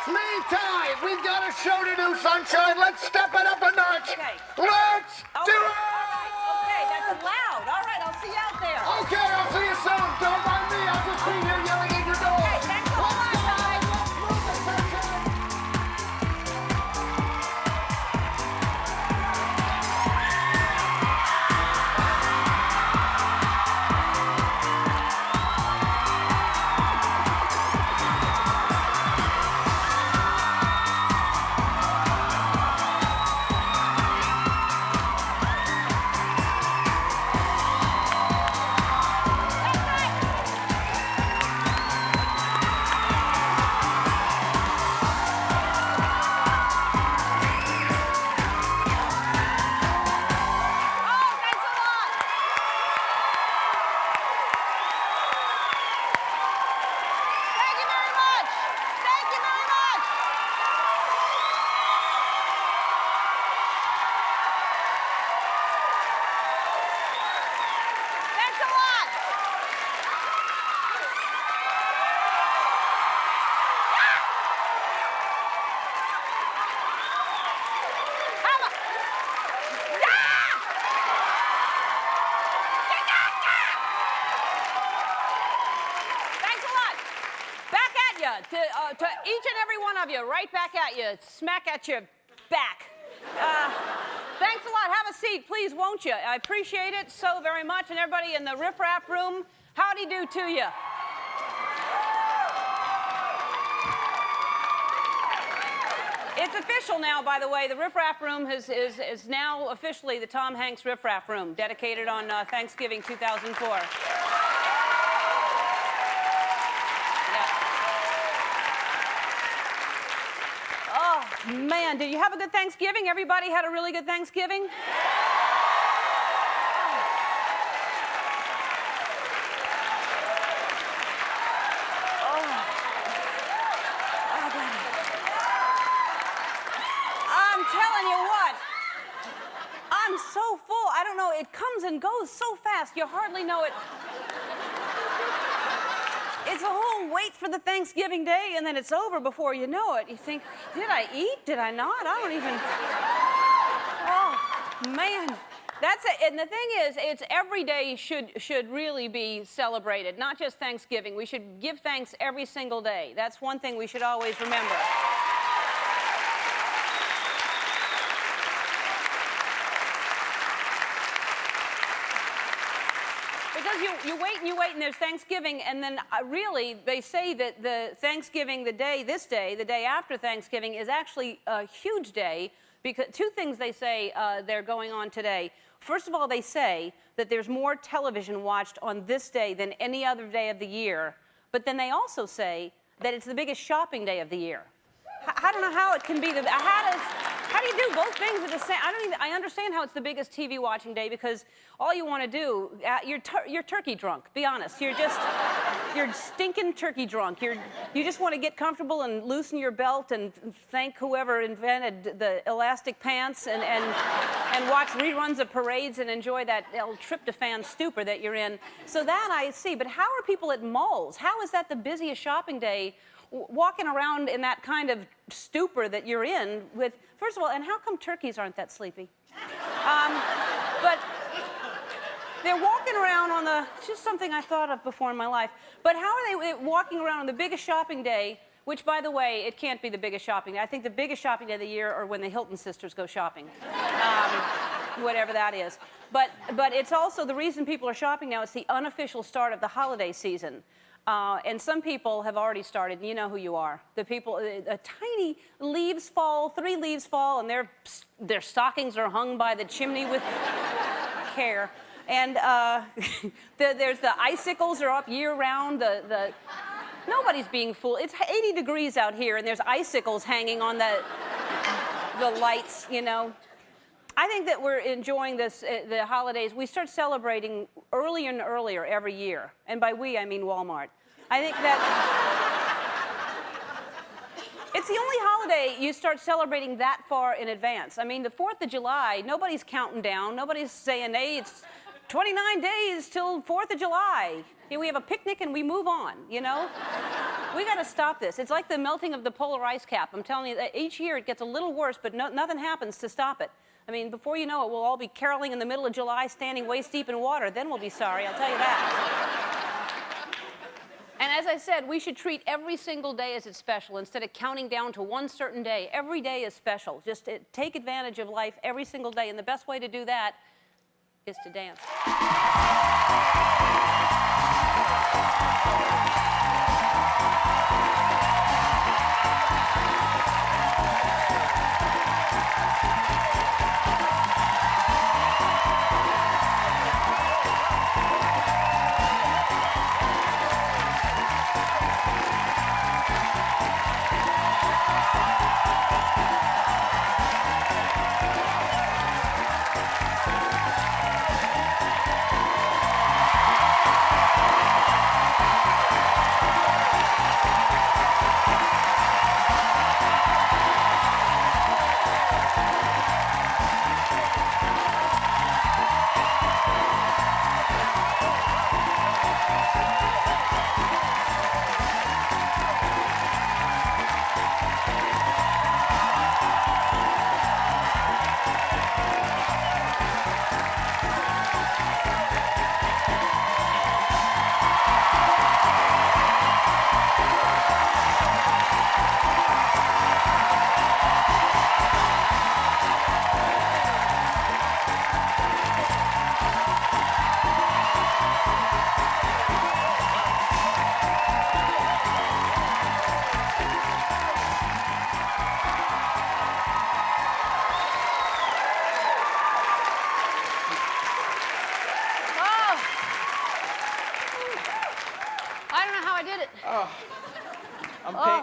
It's me time. We've got a show to do, Sunshine. Let's step it up a notch. Okay. Let's do it. Okay, that's loud. All right, I'll see you out there. Okay, I'll see you soon. Don't mind me. I'll just be here yelling at your door. Okay, thanks a lot, guys. Let's move it, Sunshine. To each and every one of you, right back at you, smack at your back. Thanks a lot. Have a seat, please, won't you? I appreciate it so very much. And everybody in the riff-raff room, howdy do to you. It's official now, by the way. The riff-raff room is now officially the Tom Hanks riff-raff room, dedicated on Thanksgiving 2004. Man, did you have a good Thanksgiving? Everybody had a really good Thanksgiving? I'm telling you what, I'm so full. I don't know, it comes and goes so fast, you hardly know it. It's a whole wait for the Thanksgiving day, and then it's over before you know it. You think, did I eat? Did I not? I don't even... Oh, man. That's it. And the thing is, it's every day should really be celebrated, not just Thanksgiving. We should give thanks every single day. That's one thing we should always remember. Because you wait, and there's Thanksgiving, and then really, they say that the Thanksgiving, the day after Thanksgiving, is actually a huge day, because two things they say they're going on today. First of all, they say that there's more television watched on this day than any other day of the year, but then they also say that it's the biggest shopping day of the year. I don't know how it can be how do you do both things at the same? I understand how it's the biggest TV watching day, because all you want to do, you're turkey drunk. Be honest, you're stinking turkey drunk. You just want to get comfortable and loosen your belt and thank whoever invented the elastic pants and watch reruns of parades and enjoy that tryptophan stupor that you're in. So that I see. But how are people at malls? How is that the busiest shopping day? Walking around in that kind of stupor that you're in with, first of all, and how come turkeys aren't that sleepy? But they're walking around on it's just something I thought of before in my life, but how are they walking around on the biggest shopping day, which, by the way, it can't be the biggest shopping day. I think the biggest shopping day of the year are when the Hilton sisters go shopping, whatever that is. But it's also the reason people are shopping now. It's the unofficial start of the holiday season. And some people have already started, and you know who you are. The people, tiny leaves fall, 3 leaves fall, and their stockings are hung by the chimney with care. And there's the icicles are up year-round. Nobody's being fooled. It's 80 degrees out here, and there's icicles hanging on the lights, you know. I think that we're enjoying the holidays. We start celebrating earlier and earlier every year. And by we, I mean Walmart. I think that it's the only holiday you start celebrating that far in advance. I mean, the 4th of July, nobody's counting down. Nobody's saying, hey, it's 29 days till 4th of July. We have a picnic and we move on, you know? We got to stop this. It's like the melting of the polar ice cap. I'm telling you, that each year it gets a little worse, but nothing happens to stop it. I mean, before you know it, we'll all be caroling in the middle of July, standing waist deep in water. Then we'll be sorry, I'll tell you that. And as I said, we should treat every single day as it's special instead of counting down to one certain day. Every day is special. Just take advantage of life every single day. And the best way to do that is to dance.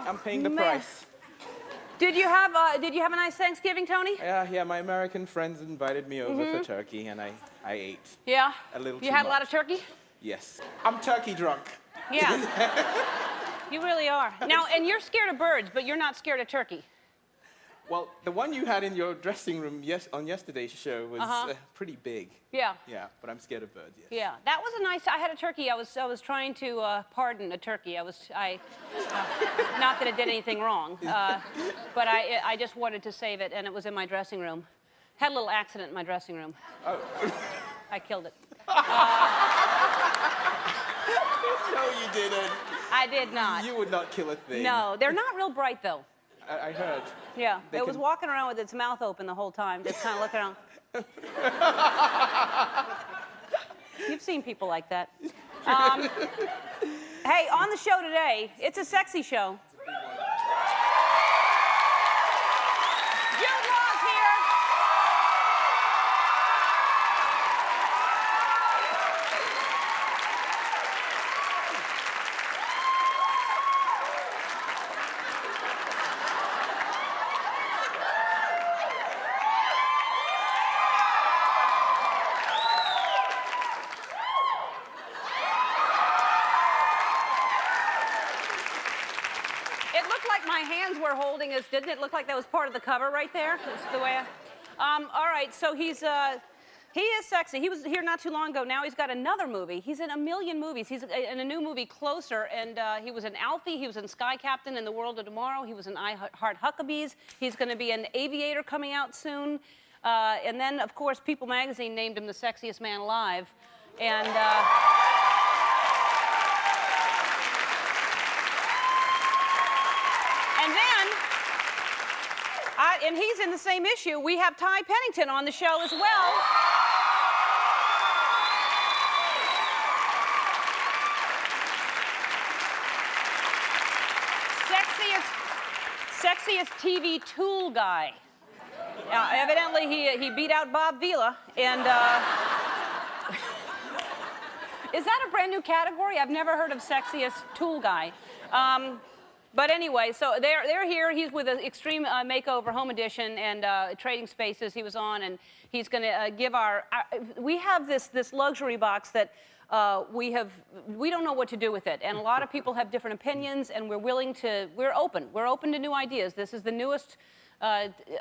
I'm paying the price. Did you have a nice Thanksgiving, Tony? Yeah, my American friends invited me over for turkey, and I ate. Yeah? A little too You had much. a lot of turkey? Yes. I'm turkey drunk. Yeah. You really are. Now, and you're scared of birds, but you're not scared of turkey. Well, the one you had in your dressing room on yesterday's show was pretty big. Yeah. Yeah, but I'm scared of birds, yes. Yeah, that was a nice. I had a turkey. I was trying to pardon a turkey. Not that it did anything wrong, but I just wanted to save it, and it was in my dressing room. Had a little accident in my dressing room. Oh. I killed it. No, you didn't. I did not. You would not kill a thing. No, they're not real bright though. I heard. Yeah, They it was can- walking around with its mouth open the whole time, just kind of looking around. You've seen people like that. Hey, on the show today, it's a sexy show. Jude Law's here. It looked like my hands were holding us, didn't it? Look like that was part of the cover right there. That's the way all right, so he is sexy. He was here not too long ago. Now he's got another movie. He's in a million movies. He's in a new movie, Closer, and he was in Alfie. He was in Sky Captain and The World of Tomorrow. He was in I Heart Huckabees. He's going to be in Aviator coming out soon. And then, of course, People magazine named him the sexiest man alive. And... and he's in the same issue. We have Ty Pennington on the show as well. Sexiest TV tool guy. Now, evidently, he beat out Bob Vila, and is that a brand new category? I've never heard of sexiest tool guy. But anyway, so they're here. He's with the Extreme Makeover Home Edition and Trading Spaces he was on, and he's going to give we have this luxury box that we don't know what to do with it, and a lot of people have different opinions, and we're open to new ideas. This is the newest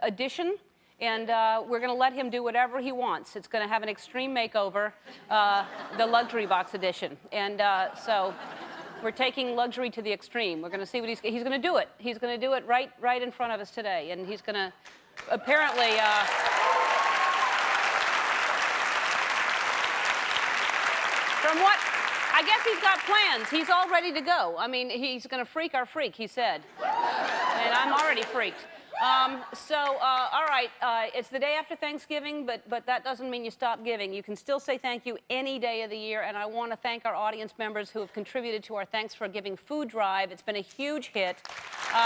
edition, and we're going to let him do whatever he wants. It's going to have an extreme makeover, the luxury box edition, and so. We're taking luxury to the extreme. We're going to see what he's going to do it. He's going to do it right in front of us today, and he's going to apparently. From what, I guess he's got plans. He's all ready to go. I mean, he's going to freak our freak, he said. And I'm already freaked. All right, it's the day after Thanksgiving, but that doesn't mean you stop giving. You can still say thank you any day of the year, and I want to thank our audience members who have contributed to our Thanks for Giving food drive. It's been a huge hit. Look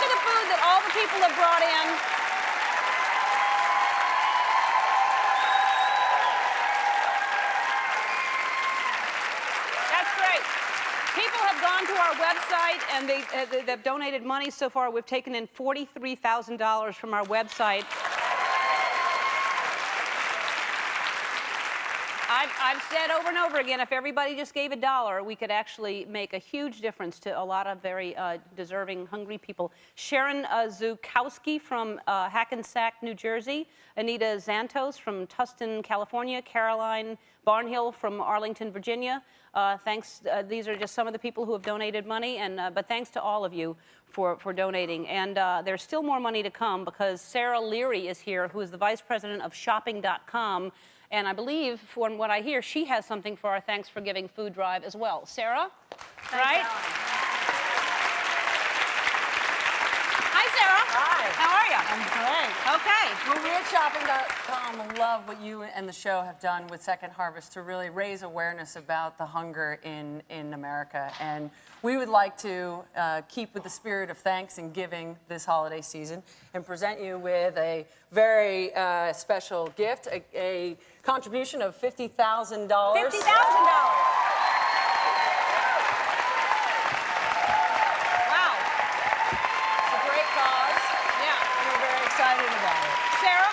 at the food that all the people have brought in. People have gone to our website and they've donated money so far. We've taken in $43,000 from our website. I've said over and over again, if everybody just gave $1, we could actually make a huge difference to a lot of very deserving, hungry people. Sharon Zukowski from Hackensack, New Jersey. Anita Zantos from Tustin, California. Caroline Barnhill from Arlington, Virginia. Thanks. These are just some of the people who have donated money, but thanks to all of you for donating. And there's still more money to come because Sarah Leary is here, who is the vice president of shopping.com. And I believe, from what I hear, she has something for our Thanks for Giving food drive as well. Sarah? Thanks, right? Ellen. Hi, Sarah. Hi. How are you? I'm great. Okay. Well, we at shopping.com love what you and the show have done with Second Harvest to really raise awareness about the hunger in America. And we would like to keep with the spirit of thanks and giving this holiday season and present you with a very special gift, a contribution of $50,000. $50,000. Wow. It's a great cause. Yeah. And we're very excited about it. Sarah,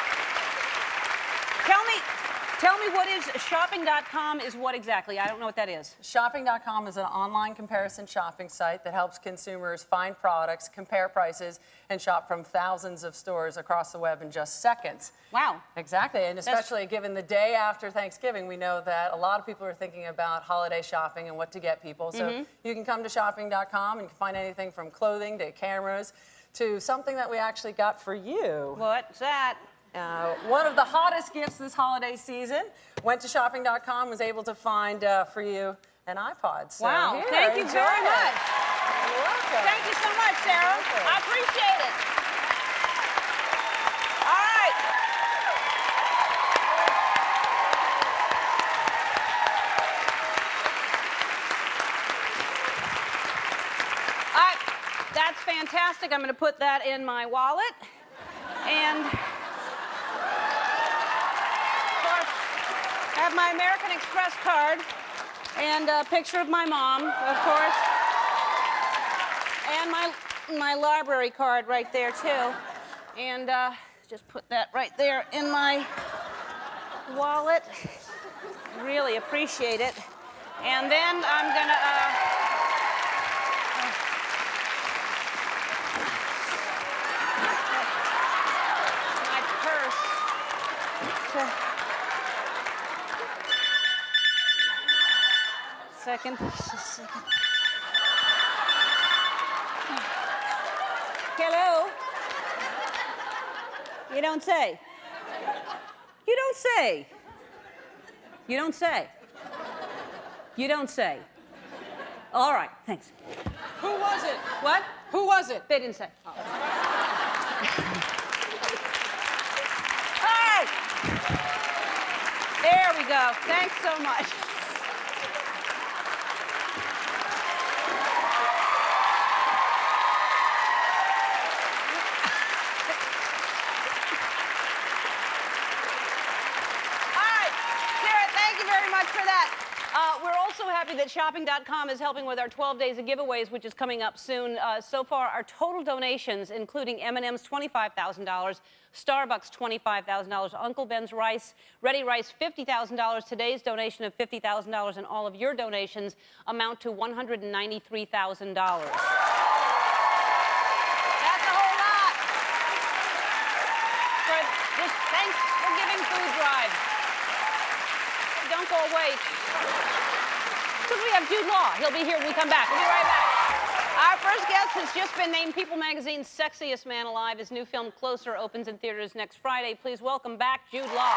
tell me what is shopping.com is what exactly? I don't know what that is. Shopping.com is an online comparison shopping site that helps consumers find products, compare prices, and shop from thousands of stores across the web in just seconds. Wow. Exactly, and especially given the day after Thanksgiving, we know that a lot of people are thinking about holiday shopping and what to get people. So you can come to shopping.com and you can find anything from clothing to cameras to something that we actually got for you. What's that? One of the hottest gifts this holiday season. Went to shopping.com, was able to find for you an iPod. So Wow, here, thank you enjoy very it. much. You're welcome. Thank you so much, Sarah. You're welcome. I appreciate it. All right. All right, that's fantastic. I'm going to put that in my wallet. And of course, I have my American Express card and a picture of my mom, of course. And my library card right there, too. And just put that right there in my wallet. Really appreciate it. And then I'm going to... my purse. Second. Hello? You don't say. You don't say. You don't say. You don't say. All right, thanks. Who was it? What? Who was it? They didn't say. Oh. All right. There we go. Thanks so much. We're also happy that shopping.com is helping with our 12 days of giveaways, which is coming up soon. So far, our total donations, including M&M's $25,000, Starbucks $25,000, Uncle Ben's Rice, Ready Rice $50,000, today's donation of $50,000, and all of your donations amount to $193,000. That's a whole lot. For this Thanks for Giving food drive. Don't go away. because we have Jude Law. He'll be here when we come back. We'll be right back. Our first guest has just been named People Magazine's Sexiest Man Alive. His new film, Closer, opens in theaters next Friday. Please welcome back Jude Law.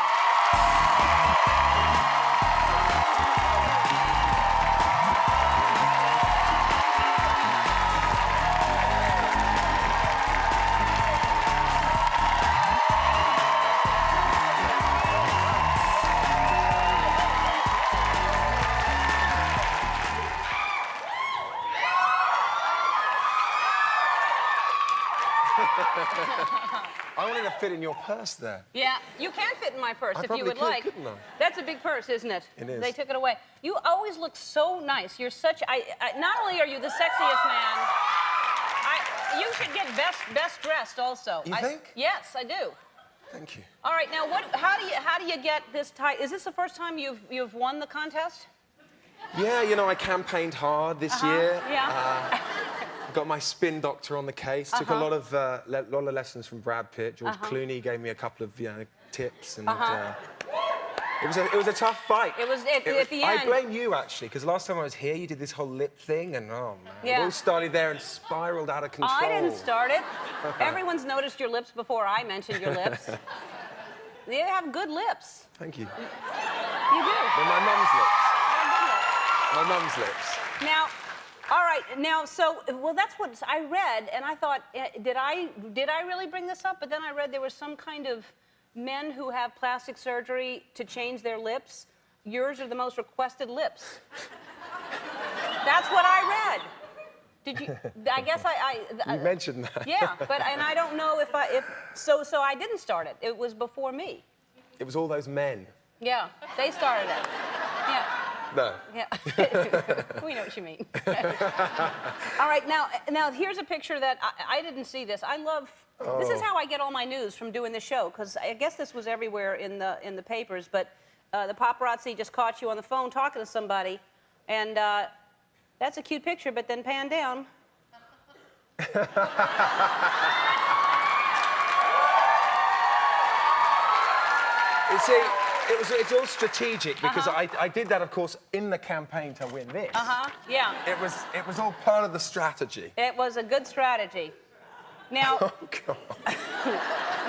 I wanted to fit in your purse there. Yeah, you can fit in my purse I if you would probably like. could, couldn't I? That's a big purse, isn't it? It is. They took it away. You always look so nice. You're such. Not only are you the sexiest man, you should get best dressed also. You think? Yes, I do. Thank you. All right, now how do you get this tight? Is this the first time you've won the contest? Yeah, you know, I campaigned hard this year. Yeah. Got my spin doctor on the case. Took a lot of lessons from Brad Pitt. George Clooney gave me a couple of tips, and it was a tough fight. It was at the end. I blame you actually, because last time I was here, you did this whole lip thing, and oh man, Yeah. it all started there and spiraled out of control. I didn't start it. Everyone's noticed your lips before I mentioned your lips. They have good lips. Thank you. You do. They're my mum's lips. They're good lips. My mum's lips. Now, all right. Now, well, that's what I read, and I thought, did I really bring this up? But then I read there was some kind of men who have plastic surgery to change their lips. Yours are the most requested lips. That's what I read. Did you? I guess You mentioned that. Yeah, and I don't know if so I didn't start it. It was before me. It was all those men. Yeah, they started it. Yeah. No. Yeah. We know what you mean. All right, now here's a picture that I didn't see this. I love. This is how I get all my news from doing the show, because I guess this was everywhere in the papers. But the paparazzi just caught you on the phone talking to somebody, and that's a cute picture. But then pan down. You see, it's all strategic because I did that, of course, in the campaign to win this. Yeah. It was all part of the strategy. It was a good strategy. Now, Oh God.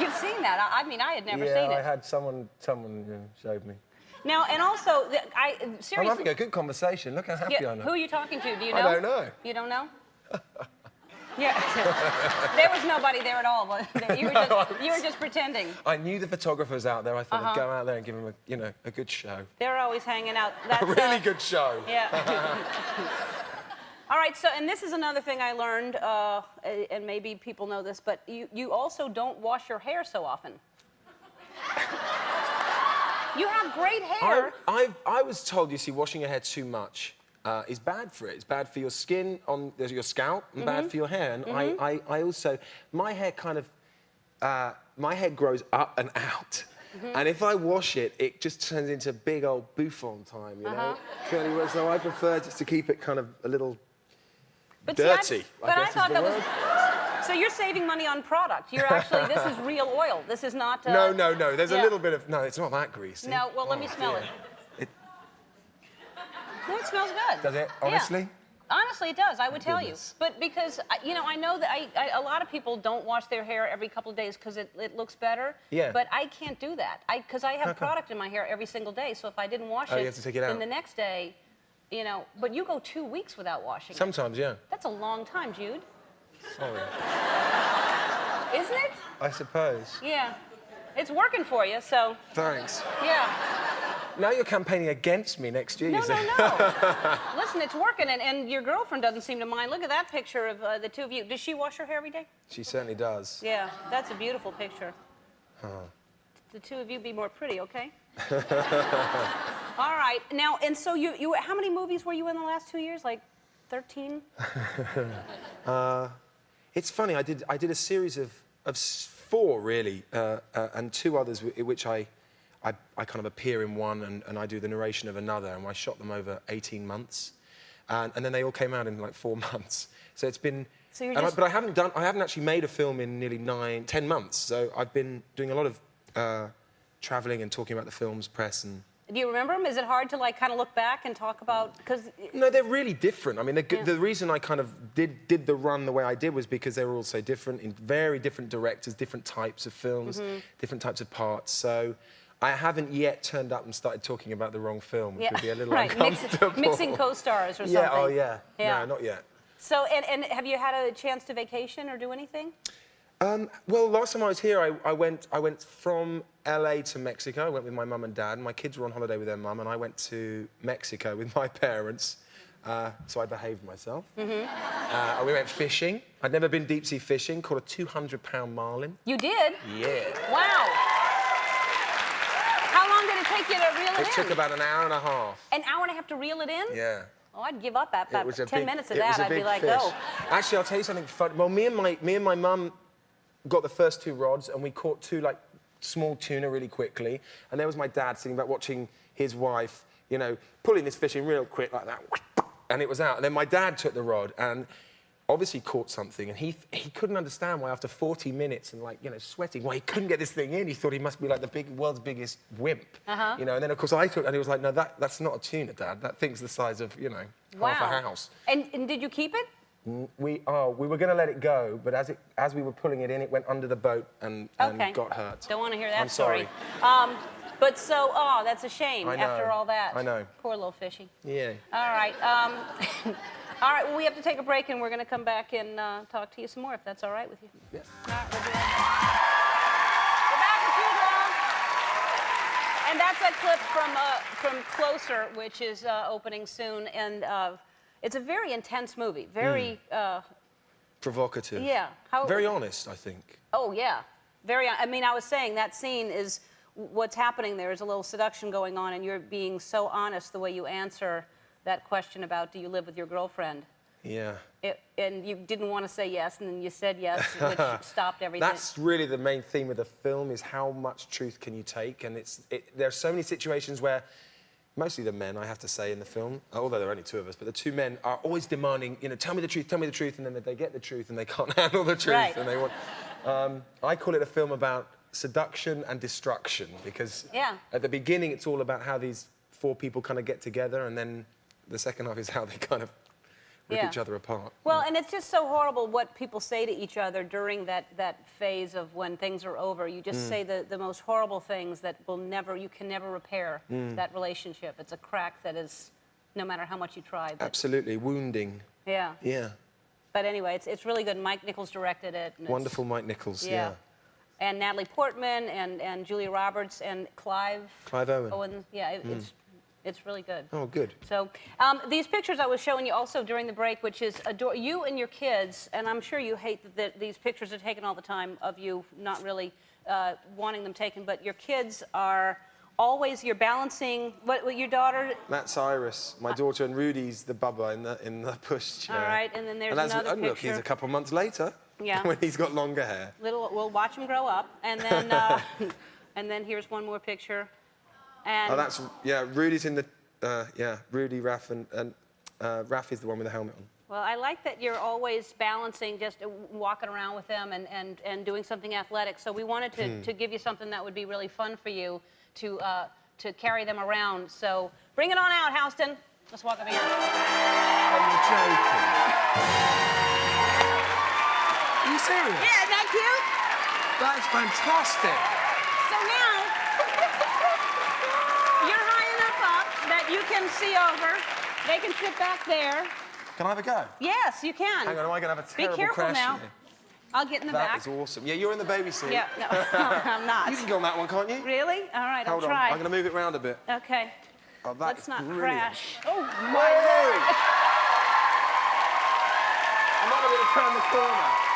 you've seen that. I mean, I had never seen Yeah, it. I had someone showed me. Now, and also, I'm seriously. having a good conversation. Look how happy I am. Who are you talking to? Do you know? I don't know. You don't know? Yeah. There was nobody there at all. You were just pretending. I knew the photographers out there. I thought I'd go out there and give them a good show. They're always hanging out. That's, A really good show. Yeah. All right, so, and this is another thing I learned, and maybe people know this, but you also don't wash your hair so often. You have great hair. I was told, you see, washing your hair too much is bad for it. It's bad for your skin, on your scalp, and bad for your hair. And I also, my hair kind of, my hair grows up and out. And if I wash it, it just turns into big old bouffant time, you know? Curly, so I prefer just to keep it kind of a little dirty. But I thought that was. So you're saving money on product. You're actually, this is real oil. This is not. No. There's a yeah. little bit of. No, it's not that greasy. No, well, let me smell it. No, it smells good. Does it? Honestly? Yeah. Honestly, it does. I would tell you. Goodness. But because, I know that a lot of people don't wash their hair every couple of days because it looks better. Yeah. But I can't do that. Because I have product in my hair every single day. So if I didn't wash it, you have to take it out. then the next day, but you go 2 weeks without washing it. Sometimes, yeah. That's a long time, Jude. Sorry. Isn't it? I suppose. Yeah. It's working for you, so, Thanks. yeah. Now you're campaigning against me next year, No. you see. Listen, it's working, and your girlfriend doesn't seem to mind. Look at that picture of the two of you. Does she wash her hair every day? She certainly does. Yeah, that's a beautiful picture. The two of you be more pretty, okay? All right. Now, and so you how many movies were you in the last 2 years? Like 13? It's funny. I did a series of 4 really, and 2 others which I kind of appear in one and I do the narration of another, and I shot them over 18 months, and then they all came out in like 4 months. So it's been. So you're but I haven't actually made a film in nearly 10 months. So I've been doing a lot of traveling and talking about the film's press and. Do you remember them? Is it hard to like kind of look back and talk about? Because No, they're really different. I mean, the reason I kind of did the run the way I did was because they were all so different, in very different directors, different types of films, different types of parts. So I haven't yet turned up and started talking about the wrong film, which would be a little uncomfortable. Mixing co-stars or something. Yeah, oh yeah. No, not yet. So, and have you had a chance to vacation or do anything? Well, last time I was here, I went from LA to Mexico. I went with my mum and dad. My kids were on holiday with their mum, and I went to Mexico with my parents. So I behaved myself. We went fishing. I'd never been deep sea fishing. Caught a 200-pound marlin. You did? Yeah. Wow. How long did it take you to reel it in? It took about an hour and a half. An hour and a half to reel it in? Yeah. Oh, I'd give up at about 10 minutes of it was that. a I'd be big like, fish. go. Actually, I'll tell you something fun. Well, me and my mum got the first 2 rods, and we caught 2 like small tuna really quickly. And there was my dad sitting back watching his wife, you know, pulling this fish in real quick like that, and it was out. And then my dad took the rod and obviously caught something, and he couldn't understand why after 40 minutes and like, you know, sweating, why he couldn't get this thing in. He thought he must be like the world's biggest wimp, you know. And then of course I took, and he was like, no, that's not a tuna, Dad. That thing's the size of, you know, half a house. And did you keep it? We were going to let it go, but as we were pulling it in, it went under the boat and got hurt. Don't want to hear that I'm sorry. story. But so, that's a shame I know. after all that. I know. Poor little fishy. Yeah. All right. All right, well, we have to take a break, and we're going to come back and talk to you some more, if that's all right with you. Yeah. All right, we'll do that. We're back with Jude Law. And that's a clip from Closer, which is opening soon. And it's a very intense movie. Very... Provocative. Yeah. Very honest, I think. Oh, yeah. I mean, I was saying that scene is... What's happening there is a little seduction going on, and you're being so honest the way you answer that question about, do you live with your girlfriend? Yeah. And you didn't want to say yes, and then you said yes, which stopped everything. That's really the main theme of the film, is how much truth can you take? And there are so many situations where, mostly the men, I have to say, in the film, although there are only 2 of us, but the 2 men are always demanding, you know, tell me the truth, and then they get the truth and they can't handle the truth. Right. And they want... I call it a film about seduction and destruction, because at the beginning it's all about how these 4 people kind of get together, and then the second half is how they kind of rip each other apart. Well, and it's just so horrible what people say to each other during that phase of when things are over. You just say the most horrible things that you can never repair that relationship. It's a crack that is, no matter how much you try. Absolutely, wounding. Yeah. Yeah. But anyway, it's really good. Mike Nichols directed it. And Wonderful Mike Nichols, yeah. And Natalie Portman and Julia Roberts and Clive Owen. Yeah, it's really good. Oh, good. So these pictures I was showing you also during the break, which is you and your kids, and I'm sure you hate that these pictures are taken all the time of you not really wanting them taken, but your kids are always, you're balancing, what your daughter? That's Iris, my daughter, and Rudy's the bubba in the pushchair. All right, and then there's another picture. Look, he's a couple months later. Yeah. When he's got longer hair. We'll watch him grow up, and then and then here's one more picture. And Rudy's in the Rudy, Raph, and Raph is the one with the helmet on. Well, I like that you're always balancing, just walking around with them and doing something athletic. So we wanted to give you something that would be really fun for you to carry them around. So bring it on out, Houston. Let's walk over here. Are you joking? Are you serious? Yeah, isn't that cute? That is fantastic. So now, you're high enough up that you can see over. They can sit back there. Can I have a go? Yes, you can. Hang on, am I going to have a terrible Be careful crash now. here? I'll get in the back. That is awesome. Yeah, you're in the baby seat. Yeah, no, I'm not. You can go on that one, can't you? Really? All right, Hold I'll try. on, I'm going to move it around a bit. Okay. Oh, Let's not brilliant. crash. Oh, my Whoa! Lord. I'm not going to turn the corner.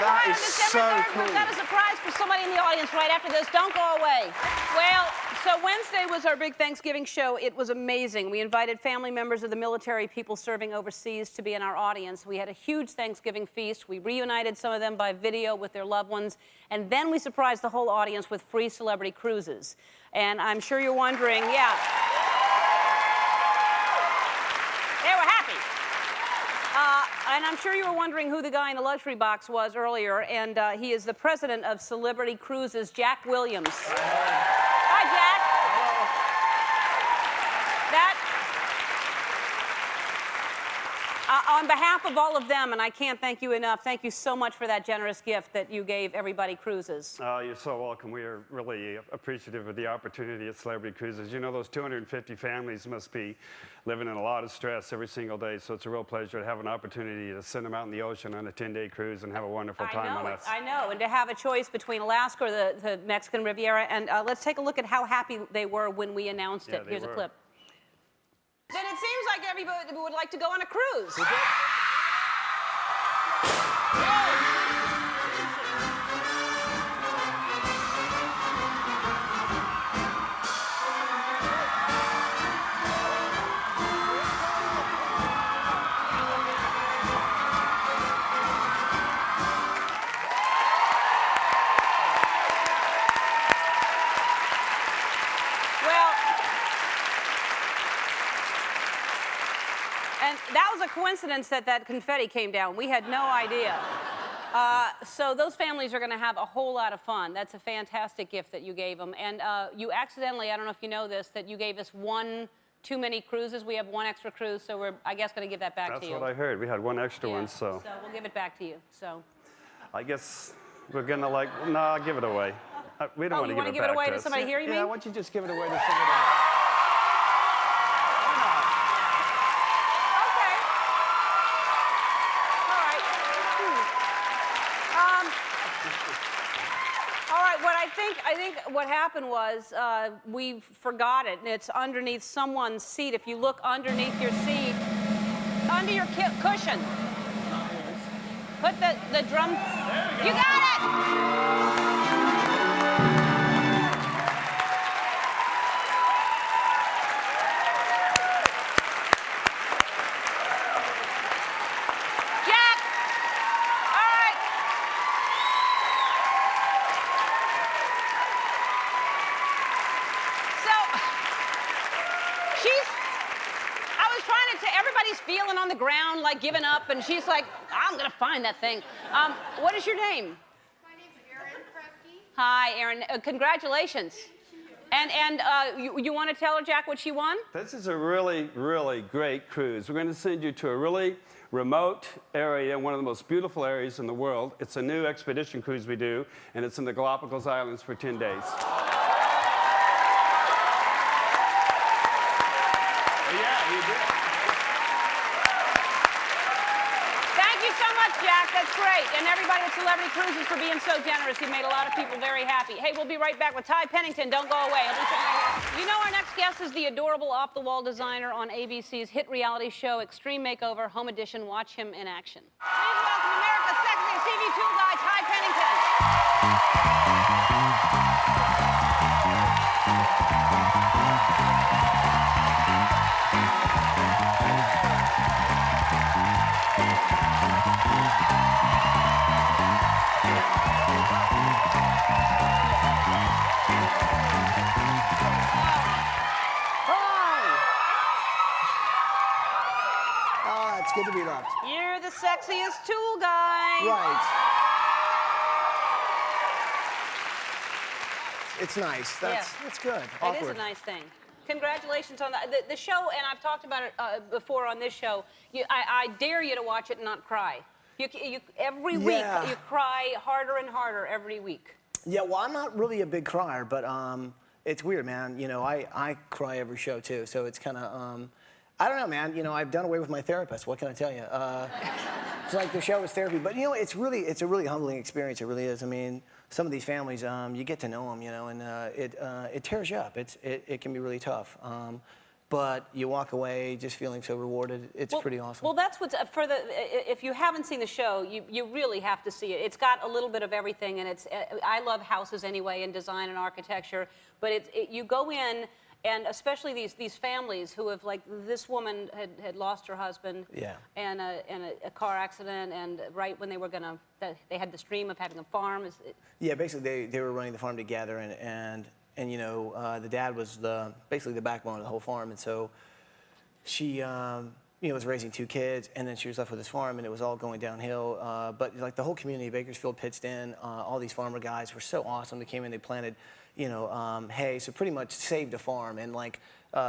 That is so cool. We've got a surprise for somebody in the audience right after this. Don't go away. Well, so Wednesday was our big Thanksgiving show. It was amazing. We invited family members of the military, people serving overseas, to be in our audience. We had a huge Thanksgiving feast. We reunited some of them by video with their loved ones. And then we surprised the whole audience with free celebrity cruises. And I'm sure you're wondering, yeah. They were happy. And I'm sure you were wondering who the guy in the luxury box was earlier, and he is the president of Celebrity Cruises, Jack Williams. Hi, Jack. On behalf of all of them, and I can't thank you enough, thank you so much for that generous gift that you gave Everybody Cruises. You're so welcome. We are really appreciative of the opportunity at Celebrity Cruises. You know, those 250 families must be living in a lot of stress every single day, so it's a real pleasure to have an opportunity to send them out in the ocean on a 10-day cruise and have a wonderful time on us. I know, and to have a choice between Alaska or the Mexican Riviera, and let's take a look at how happy they were when we announced it. Here's a clip. Then it seems like everybody would like to go on a cruise. And that was a coincidence that that confetti came down. We had no idea. So those families are going to have a whole lot of fun. That's a fantastic gift that you gave them. And you accidentally, I don't know if you know this, that you gave us one too many cruises. We have one extra cruise, so we're, I guess, going to give that back to you. That's what I heard. We had one extra one, so. So we'll give it back to you. So. I guess we're going to no, I'll give it away. We don't want to give it back to us. You want to give it away to somebody here, you mean? Yeah, why don't you just give it away to somebody else? I think what happened was we forgot it, and it's underneath someone's seat. If you look underneath your seat, under your cushion, put the drum. You got it! Everybody's feeling on the ground, like giving up, and she's like, I'm gonna find that thing. What is your name? My name's Erin Krepke. Hi, Erin. Congratulations. And you want to tell her, Jack, what she won? This is a really, really great cruise. We're going to send you to a really remote area, one of the most beautiful areas in the world. It's a new expedition cruise we do, and it's in the Galapagos Islands for 10 days. Jack, that's great. And everybody at Celebrity Cruises for being so generous. You made a lot of people very happy. Hey, we'll be right back with Ty Pennington. Don't go away. You know, our next guest is the adorable off-the-wall designer on ABC's hit reality show, Extreme Makeover, Home Edition. Watch him in action. Please welcome America's sexiest TV tool guy, Ty Pennington. It's good to be loved. You're the sexiest tool guy. Right. It's nice. That's good. Awkward. It is a nice thing. Congratulations on that. The show, and I've talked about it before on this show, I dare you to watch it and not cry. Every week, you cry harder and harder every week. Yeah, well, I'm not really a big crier, but it's weird, man. You know, I cry every show, too, so it's kind of... I don't know, man. You know, I've done away with my therapist. What can I tell you? It's like the show is therapy. But, you know, it's a really humbling experience. It really is. I mean, some of these families, you get to know them, you know, and it tears you up. It can be really tough. But you walk away just feeling so rewarded. It's pretty awesome. Well, that's what's if you haven't seen the show, you really have to see it. It's got a little bit of everything, and I love houses anyway, and design and architecture. But you go in. And especially these families who have, like, this woman had lost her husband and a car accident, and right when they were they had this dream of having a farm. Yeah, basically they were running the farm together, and you know, the dad was basically the backbone of the whole farm, and so she, you was raising 2 kids, and then she was left with this farm, and it was all going downhill. But like the whole community of Bakersfield pitched in. All these farmer guys were so awesome. They came in, they planted, hay, so pretty much saved a farm. And like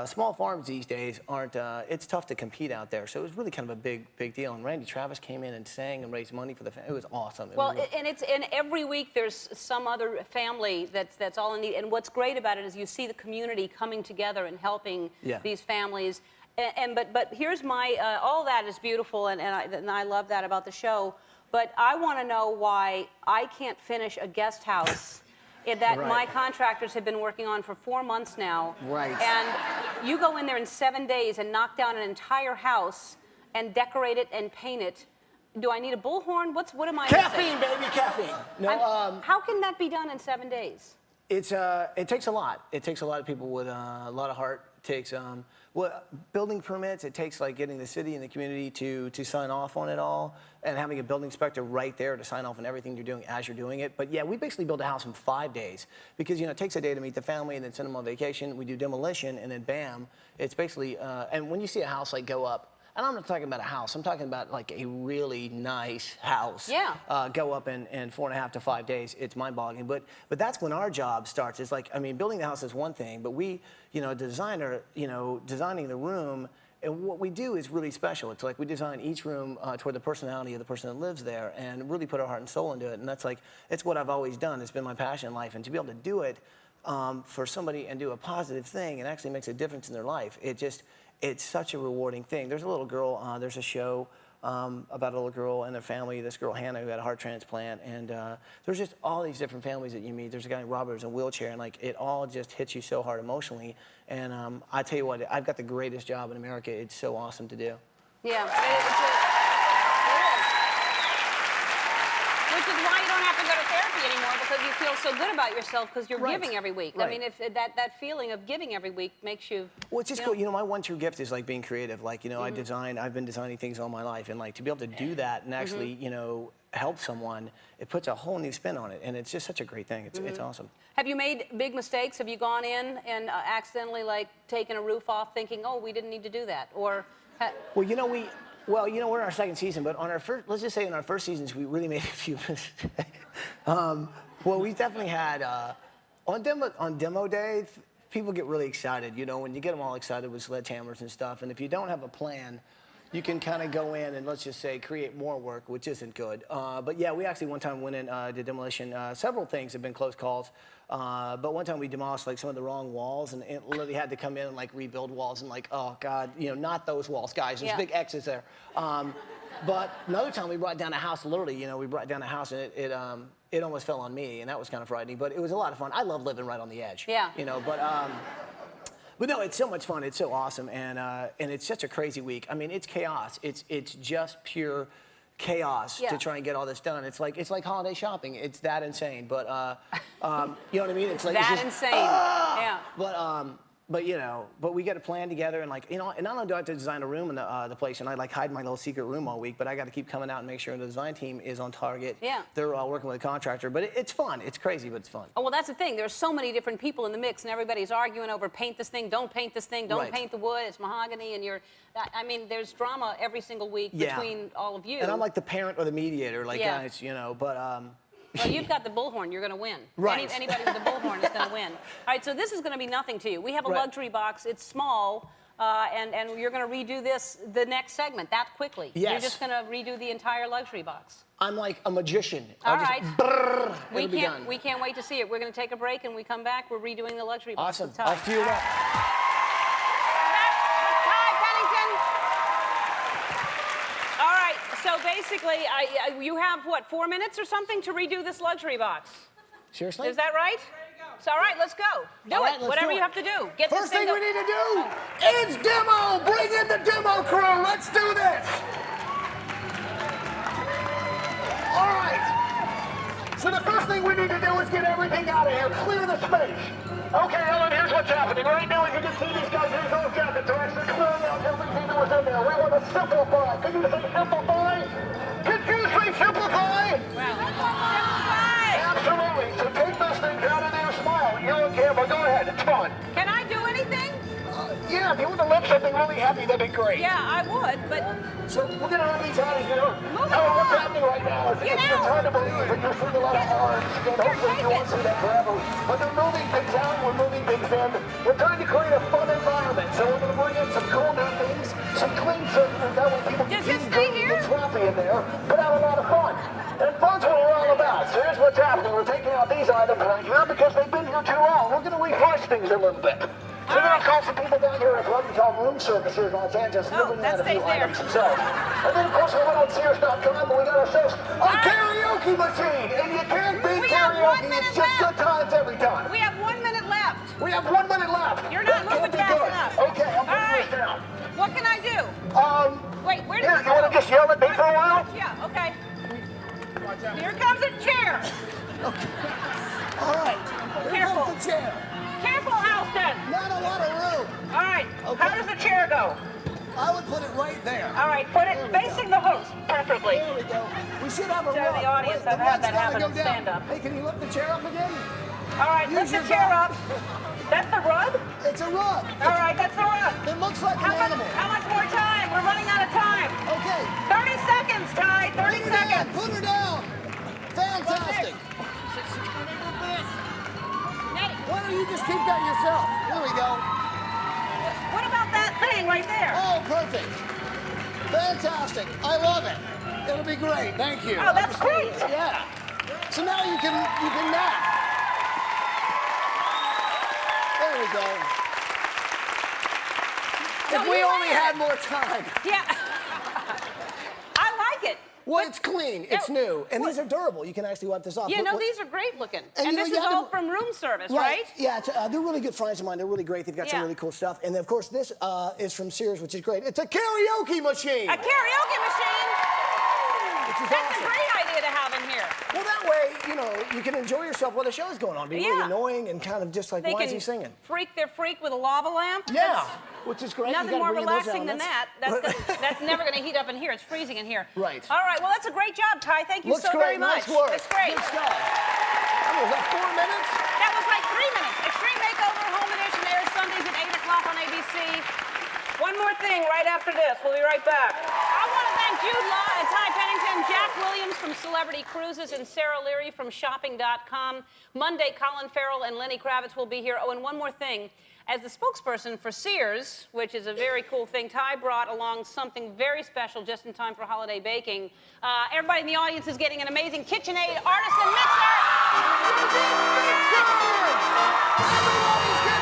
small farms these days aren't. It's tough to compete out there. So it was really kind of a big deal. And Randy Travis came in and sang and raised money for the family. It was awesome. And every week there's some other family that's all in need. And what's great about it is you see the community coming together and helping these families. But here's my all that is beautiful, and I love that about the show. But I want to know why I can't finish a guest house that my contractors have been working on for 4 months now. Right. And you go in there in 7 days and knock down an entire house and decorate it and paint it. Do I need a bullhorn? What am I Caffeine, missing? baby, caffeine. No. How can that be done in 7 days? It takes a lot. It takes a lot of people with a lot of heart. It takes building permits. It takes like getting the city and the community to sign off on it all, and having a building inspector right there to sign off on everything you're doing as you're doing it. But yeah, we basically build a house in 5 days because it takes a day to meet the family and then send them on vacation. We do demolition and then bam, it's basically. And when you see a house like go up. And I'm not talking about a house. I'm talking about like a really nice house. Yeah. Go up in 4.5 to 5 days. It's mind-boggling. But that's when our job starts. It's like, building the house is one thing, but we, the designer, designing the room, and what we do is really special. It's like we design each room toward the personality of the person that lives there and really put our heart and soul into it. And that's like, it's what I've always done. It's been my passion in life. And to be able to do it for somebody and do a positive thing and actually makes a difference in their life, it's such a rewarding thing. There's a little girl, there's a show about a little girl and their family, this girl Hannah who had a heart transplant, and there's just all these different families that you meet. There's a guy named Robert who's in a wheelchair, and like it all just hits you so hard emotionally. And I tell you what, I've got the greatest job in America. It's so awesome to do. Yeah. Which is why you don't have to go to therapy anymore, because you feel so good about yourself because you're giving every week. Right. I mean, if that feeling of giving every week makes you. Well, it's just cool. My one true gift is like being creative. Like, I've been designing things all my life, and like to be able to do that and actually, help someone, it puts a whole new spin on it, and it's just such a great thing. It's awesome. Have you made big mistakes? Have you gone in and accidentally like taken a roof off, thinking, oh, we didn't need to do that, or? We're in our second season, but on our first, let's just say in our first seasons, we really made a few mistakes. Well, we definitely had, on demo day, people get really excited, when you get them all excited with sledgehammers and stuff, and if you don't have a plan, you can kind of go in and, let's just say, create more work, which isn't good. But yeah, we actually one time went in, did demolition. Several things have been close calls. But one time we demolished like some of the wrong walls, and it literally had to come in and like rebuild walls, and like, oh God, not those walls, guys. There's big X's there. But another time we brought down a house, literally, we brought down a house, and it almost fell on me, and that was kind of frightening. But it was a lot of fun. I love living right on the edge. Yeah. But no, it's so much fun. It's so awesome, and it's such a crazy week. It's chaos. It's just pure chaos to try and get all this done. It's like holiday shopping. It's that insane. But you know what I mean? It's like that it's just, insane. Yeah. But we get a plan together, and and not only do I have to design a room in the place, and I like hide my little secret room all week, but I got to keep coming out and make sure the design team is on target. Yeah. They're working with a contractor, but it's fun. It's crazy, but it's fun. Oh, well, that's the thing. There's so many different people in the mix, and everybody's arguing over paint this thing, don't paint this thing, don't paint the wood, it's mahogany, and there's drama every single week between all of you. And I'm like the parent or the mediator, guys, but. Well, you've got the bullhorn. You're going to win. Right. Anybody with the bullhorn is going to win. All right, so this is going to be nothing to you. We have a luxury box. It's small, and you're going to redo the next segment that quickly. Yes. You're just going to redo the entire luxury box. I'm like a magician. All right. We can't wait to see it. We're going to take a break, and we come back. We're redoing the luxury box. Awesome. I'll fuel up. So basically, you have, 4 minutes or something to redo this luxury box? Seriously? Is that right? So, all right, let's go. Do it. Whatever you have to do. Get First this thing we need to do is demo. Bring in the demo crew. Let's do this. All right. So the first thing we need to do is get everything out of here. Clear the space. Okay, Ellen, here's what's happening. Right now, as you can see, these guys use those jackets are actually clearing out everything that was in there. We want to simplify. Can you say simplify? Could you say simplify? Simplify. Absolutely. So take those things out of there. Smile. You're on camera. Go ahead. It's fun. Can I do anything? Yeah, if you want to lift something really heavy, that'd be great. Yeah, I would, but So we're gonna have these out of here. Move Now, what's along. happening right now is Get it's just out. hard to believe that you're seeing a lot of arms, and hopefully you won't see that forever. But they're moving things out, we're moving things in. We're trying to create a fun environment, so we're gonna bring in some cool new things, some clean surfaces, that way people can Does it see stay dirty here? and sloppy in there, but have a lot of fun. And fun's what we're all about. So here's what's happening. We're taking out these items right here because they've been here too long. We're gonna refresh things a little bit. So we're gonna call some people down here at what we call room service here in Los Angeles. and Oh, we're bringing that out a few stays there. items themselves. And then, of course, we went on Sears.com and we got ourselves a karaoke machine. And you can't beat We have 1 karaoke. minute It's just left. good times every time. we have 1 minute left. We have 1 minute left. You're not That can't moving be fast good. enough. Okay, I'm All putting right. this down. What can I do? Wait, where did Here, this you want go? to just yell at me for a while? Yeah, okay. Here comes a chair. All right. Careful. The chair. Careful, Houston. Not a lot of room. All right. Okay. How does the chair go? I would put it right there. All right, put it facing the host perfectly. There we go. We should have a To rug. the audience, Wait, I've the had rug's that gotta happen go in down. stand-up. Hey, can you lift the chair up again? All right, Use lift the your chair back. up. That's the rug? It's a rug. All right, that's the rug. It looks like an animal. How much more time? We're running out of time. Okay. 30 seconds, Ty. 30 Put her down. seconds. Put her down. Fantastic. Why don't you just keep that yourself? There we go. What about that thing right there? Oh, perfect. Fantastic. I love it. It'll be great. Thank you. Oh, that's great. Yeah. So now you can nap. There we go. No, If we you only ran. had more time. Yeah. I like it. Well, it's clean. It's Yeah, new. And these are durable. You can actually wipe this off. Yeah, Look, no, look. these are great looking. And And you know, this you is have to- all from room service, right? Yeah, they're really good friends of mine. They're really great. They've got some Yeah. really cool stuff. And then, of course, this is from Sears, which is great. It's a karaoke machine. A karaoke machine. Which is That's awesome. a great idea to have in here. Well, that way, you know, you can enjoy yourself while the show's going on. Be really Yeah. annoying and kind of just like, They why is can he singing? freak their freak with a lava lamp. Yeah, which is great. You Nothing gotta more bring in those relaxing than that. elements. That's never going to heat up in here. It's freezing in here. Right. All right. Well, that's a great job, Ty. Thank you Looks so great. very much. Nice work. That's great. Good stuff. That was like 4 minutes? That was like 3 minutes. Extreme Makeover Home Edition airs Sundays at 8 o'clock on ABC. One more thing right after this. We'll be right back. I want to thank Jude Law and Ty Pennington, Jack Williams from Celebrity Cruises, and Sarah Leary from Shopping.com. Monday, Colin Farrell and Lenny Kravitz will be here. Oh, and one more thing. As the spokesperson for Sears, which is a very cool thing, Ty brought along something very special just in time for holiday baking. Everybody in the audience is getting an amazing KitchenAid artisan mixer. Everybody's